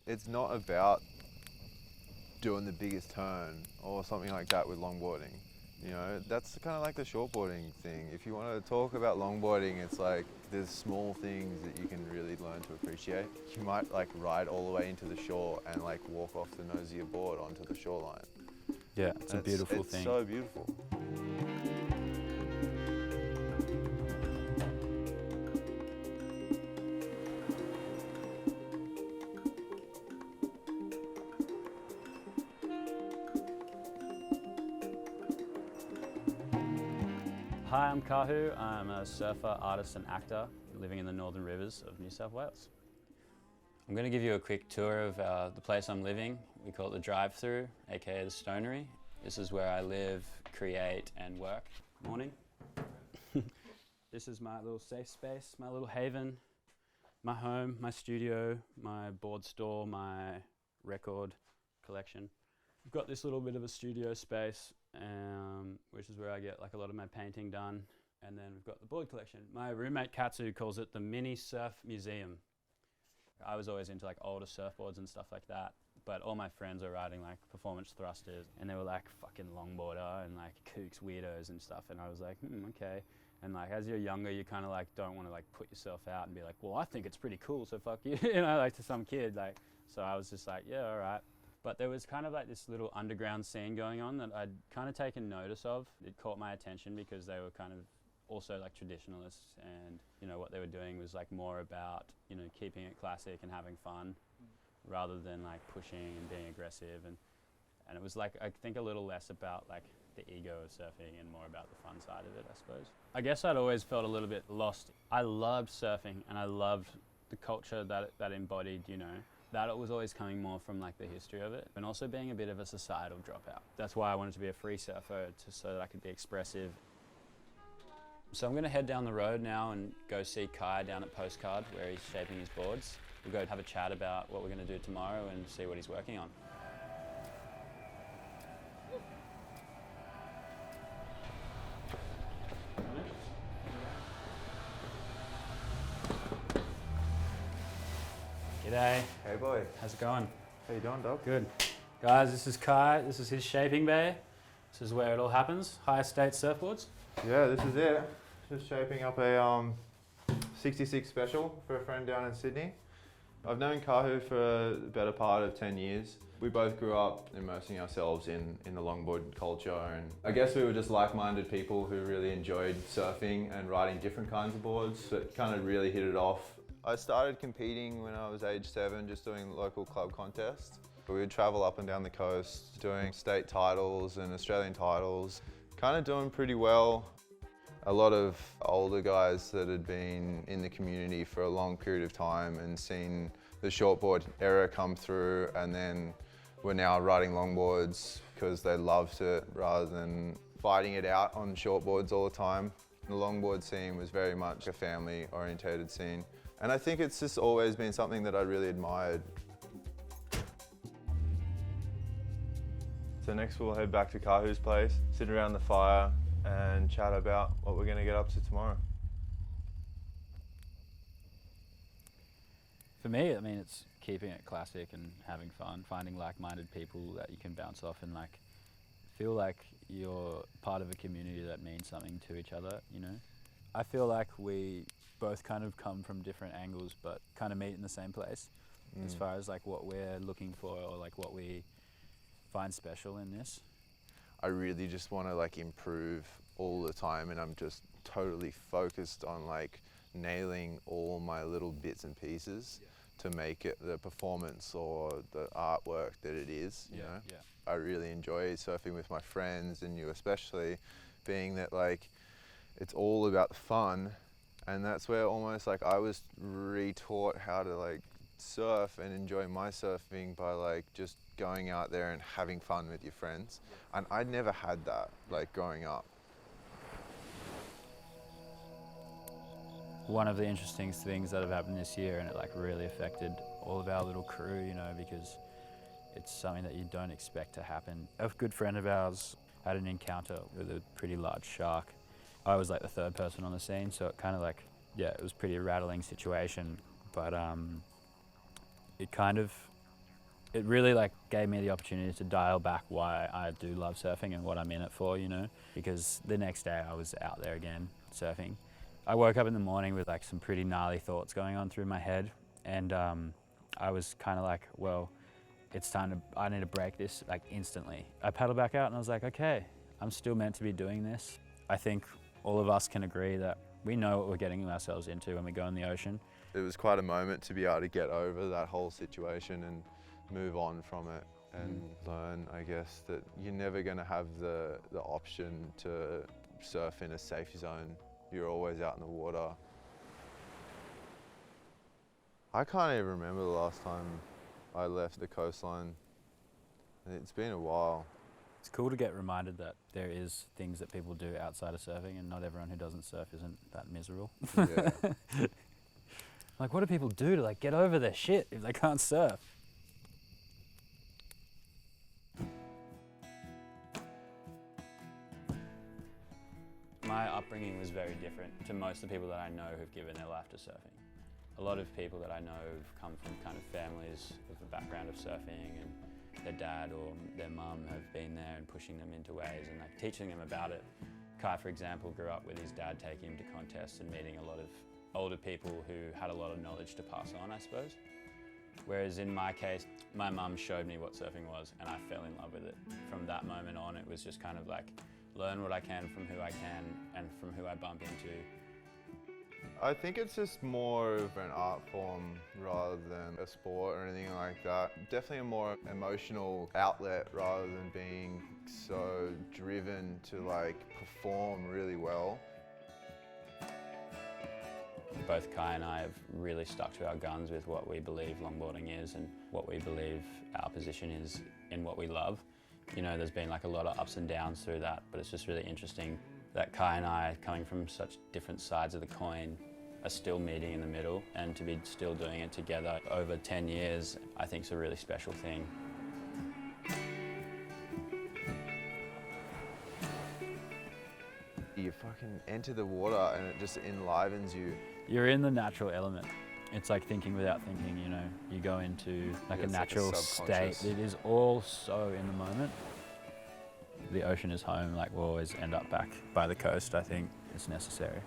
It's not about doing the biggest turn or something like that with longboarding. You know, that's kind of like the shortboarding thing. If you want to talk about longboarding, it's like there's small things that you can really learn to appreciate. You might like ride all the way into the shore and like walk off the nose of your board onto the shoreline. Yeah, it's a beautiful thing. It's so beautiful. Hi, I'm Kahu. I'm a surfer, artist and actor living in the Northern Rivers of New South Wales. I'm going to give you a quick tour of the place I'm living. We call it the drive-through, aka the Stonery. This is where I live, create and work. Morning. This is my little safe space, my little haven, my home, my studio, my board store, my record collection. I've got this little bit of a studio space, which is where I get like a lot of my painting done. And then we've got the board collection. My roommate Katsu calls it the mini surf museum. I was always into like older surfboards and stuff like that, but all my friends were riding like performance thrusters and they were like fucking longboarder and like kooks weirdos and stuff, and I was like, okay. And like as you're younger, you kind of like don't want to like put yourself out and be like, well, I think it's pretty cool, so fuck you, you know, like to some kid, like. So I was just like, yeah, all right. But there was kind of like this little underground scene going on that I'd kind of taken notice of. It caught my attention because they were kind of also like traditionalists, and you know what they were doing was like more about, you know, keeping it classic and having fun rather than like pushing and being aggressive, and it was like I think a little less about like the ego of surfing and more about the fun side of it, I suppose. I guess I'd always felt a little bit lost. I loved surfing and I loved the culture that embodied, you know, that it was always coming more from like the history of it and also being a bit of a societal dropout. That's why I wanted to be a free surfer, so that I could be expressive. So I'm going to head down the road now and go see Kai down at Postcard where he's shaping his boards. We'll go have a chat about what we're going to do tomorrow and see what he's working on. G'day. Hey boy, How's it going? how you doing, dog? Good. Guys, this is Kai. This is his shaping bay. This is where it all happens. High Estate Surfboards. Yeah, this is it. Just shaping up a 66 special for a friend down in Sydney. I've known Kahu for the better part of 10 years. We both grew up immersing ourselves in the longboard culture, and I guess we were just like-minded people who really enjoyed surfing and riding different kinds of boards, but kind of really hit it off. I started competing when I was age 7, just doing local club contests. We would travel up and down the coast doing state titles and Australian titles, kind of doing pretty well. A lot of older guys that had been in the community for a long period of time and seen the shortboard era come through, and then were now riding longboards because they loved it rather than fighting it out on shortboards all the time. The longboard scene was very much a family-orientated scene, and I think it's just always been something that I really admired. So next we'll head back to Kahu's place, sit around the fire and chat about what we're going to get up to tomorrow. For me, I mean, it's keeping it classic and having fun, finding like-minded people that you can bounce off and like feel like you're part of a community that means something to each other, you know? I feel like we both kind of come from different angles but kind of meet in the same place as far as like what we're looking for or like what we find special in this. I really just want to like improve all the time, and I'm just totally focused on like nailing all my little bits and pieces to make it the performance or the artwork that it is, you know? Yeah. I really enjoy surfing with my friends, and you especially, being that like it's all about fun, and that's where almost like I was retaught how to like surf and enjoy my surfing by like just going out there and having fun with your friends. And I never had that like growing up. One of the interesting things that have happened this year, and it like really affected all of our little crew, you know, because it's something that you don't expect to happen. A good friend of ours had an encounter with a pretty large shark. I was like the third person on the scene, so it kind of like, yeah, it was a pretty rattling situation, but it kind of it really like gave me the opportunity to dial back why I do love surfing and what I'm in it for, you know, because the next day I was out there again surfing. I woke up in the morning with like some pretty gnarly thoughts going on through my head, and I was kind of like, well, it's time to, I need to break this like instantly. I paddled back out and I was like, okay, I'm still meant to be doing this. I think all of us can agree that we know what we're getting ourselves into when we go in the ocean. It was quite a moment to be able to get over that whole situation and move on from it and learn, I guess, that you're never going to have the option to surf in a safe zone. You're always out in the water. I can't even remember the last time I left the coastline. It's been a while. It's cool to get reminded that there is things that people do outside of surfing, and not everyone who doesn't surf isn't that miserable. Yeah. Like, what do people do to like get over their shit if they can't surf? My upbringing was very different to most of the people that I know who've given their life to surfing. A lot of people that I know have come from kind of families with a background of surfing, and their dad or their mum have been there and pushing them into ways and like teaching them about it. Kai, for example, grew up with his dad taking him to contests and meeting a lot of older people who had a lot of knowledge to pass on, I suppose. Whereas in my case, my mum showed me what surfing was and I fell in love with it. From that moment on, it was just kind of like, learn what I can from who I can and from who I bump into. I think it's just more of an art form rather than a sport or anything like that. Definitely a more emotional outlet rather than being so driven to like perform really well. Both Kai and I have really stuck to our guns with what we believe longboarding is and what we believe our position is in what we love. You know, there's been like a lot of ups and downs through that, but it's just really interesting that Kai and I, coming from such different sides of the coin, are still meeting in the middle, and to be still doing it together over 10 years, I think is a really special thing. You fucking enter the water and it just enlivens you. You're in the natural element. It's like thinking without thinking, you know. You go into like a natural state. It is all so in the moment. The ocean is home, like we'll always end up back by the coast. I think it's necessary.